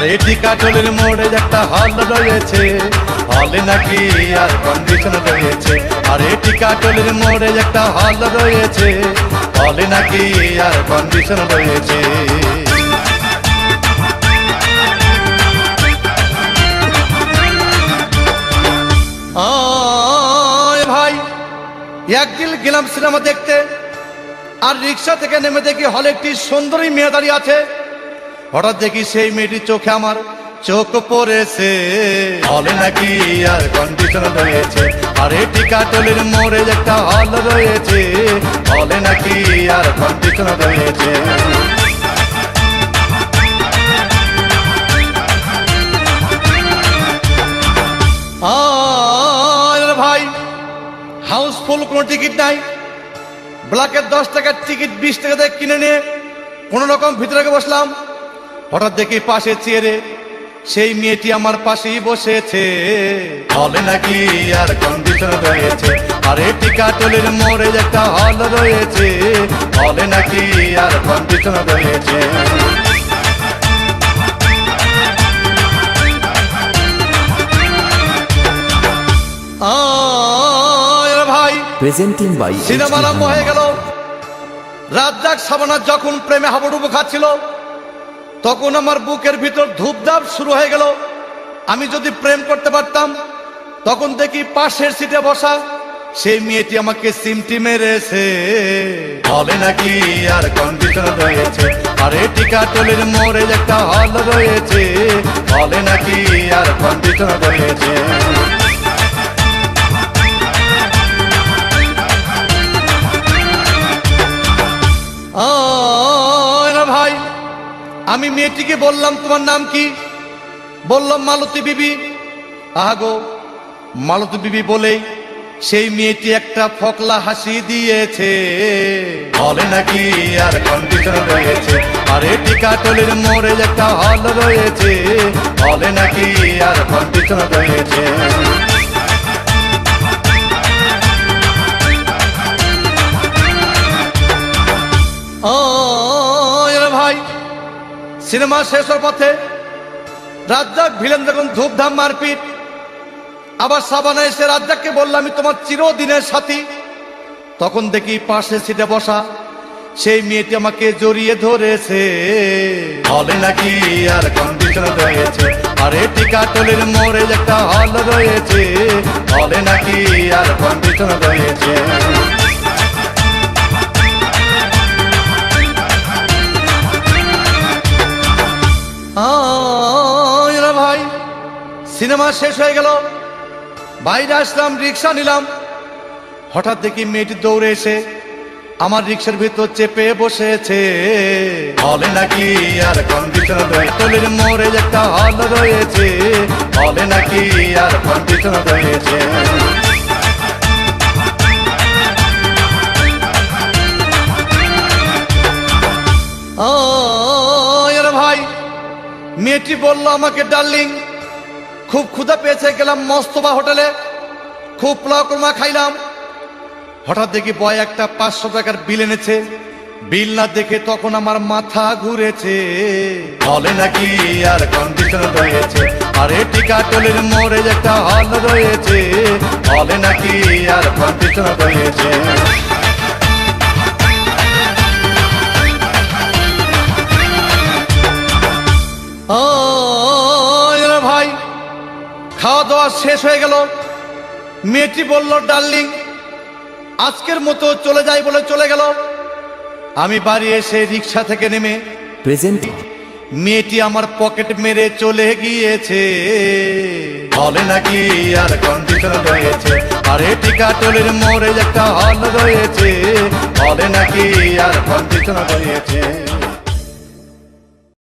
আরে টিকাটলের মোড়ে একটা হল রয়েছে, হলে নাকি আর কন্ডিশন রয়েছে। আরে টিকাটলের মোড়ে একটা হল রয়েছে, হলে নাকি আর কন্ডিশন রয়েছে। ভাই একদিন গেলাম সিনেমা দেখতে, আর রিক্সা থেকে নেমে দেখি হলে একটি সুন্দরী মেয়ে দাঁড়িয়ে আছে। হঠাৎ দেখি সেই মেয়েটির চোখে আমার চোখ পড়েছে, হলে নাকি আর কন্ডিশন রয়েছে। আরে টিকাটলের মোড়ে একটা হল রয়েছে, হলে নাকি আর কন্ডিশন রয়েছে। ভাই হাউসফুল কোনো টিকিট নাই, ব্ল্যাকের 10 টাকার টিকিট 20 টাকা দিয়ে কিনে নিয়ে কোন রকম ভিতরে বসলাম। হঠাৎ দেখি পাশে চেয়ারে সেই মেয়েটি আমার পাশেই বসেছে, হলে নাকি আর কন্ডিশন রয়েছে। আরে টিকাটলের মোড়ে একটা হল রয়েছে, হলে নাকি আর কন্ডিশন রয়েছে। ভাই প্রেজেন্টিং বাই সিনেমা আরম্ভ হয়ে গেল। রাজ্জাক শাবানা যখন প্রেমে হাবুডুবু খাচ্ছিল, তখন আমার বুকের ভিতর ধূপধাপ শুরু হয়ে গেল। আমি যদি প্রেম করতে পারতাম, তখন দেখি পাশের সিটে বসা সেই মেয়েটি আমাকে সিমটি মেরেছে, হলে নাকি আর কন্ডিশন রয়েছে। আরে টিকাটলের মোড়ে একটা হল রয়েছে, হলে নাকি আর কন্ডিশন রয়েছে। ভাই আমি মেয়েটিকে বললাম, তোমার নাম কি? বললাম মালতী বিবি। আগো মালতী বিবি বলেই সেই মেয়েটি একটা ফকলা হাসি দিয়েছে, হলে নাকি আর কন্ডিশন রয়েছে। আরে টিকাটলের মোড়ে একটা হল রয়েছে, হলে নাকি আর কন্ডিশন রয়েছে। ভাই সিনেমা শেষ হওয়ার পথে রাজ্জাক ভিলেন যখন ধূপধাম মারপিট, আবার শাবানা এসে রাজ্জাককে বলল, আমি তোমার চিরদিনের সাথী। তখন দেখি পাশে সিটে বসা সেই মেয়েটি আমাকে জড়িয়ে ধরেছে, হলে নাকি আর কন্ডিশন রয়েছে। আরে টিকাটলের মোড়ে একটা হল রয়েছে, হলে নাকি আর কন্ডিশন রয়েছে। ভাই সিনেমা শেষ হয়ে গেল, বাইরে আসলাম, রিক্সা নিলাম। হঠাৎ দেখি মেয়েটি দৌড়ে এসে আমার রিক্সার ভিতর চেপে বসেছে, হলে নাকি আর কন্ডিশন রয়েছে। টলের মোড়ে একটা হল রয়েছে, হলে নাকি আর কন্ডিশন রয়েছে। ভাই মেয়েটি বলল আমাকে, ডার্লিং খুব ক্ষুধা পেয়েছে, গেলাম মস্তবা হোটেলে, খুব পোলাও কোরমা খাইলাম। হঠাৎ দেখি বয় একটা 500 টাকার বিল এনেছে। বিল না দেখে তখন আমার মাথা ঘুরেছে, হলে নাকি আর কন্ডিশন রয়েছে। আরে টিকাটলের মোড়ে একটা হল রয়েছে, হলে নাকি আর কন্ডিশন রয়েছে। ভাই খাওয়া দাওয়া শেষ হয়ে গেল। মেয়েটি বলল, ডার্লিং আজকের মতো চলে যাই বলে চলে গেল। আমি বাড়ি এসে রিক্সা থেকে নেমে মেয়েটি আমার পকেট মেরে চলে গিয়েছে, হলে নাকি আর কন্ডিশন রয়েছে। আরে টিকাটলের মোড়ে একটা হল রয়েছে, হলে নাকি আর কন্ডিশন রয়েছে।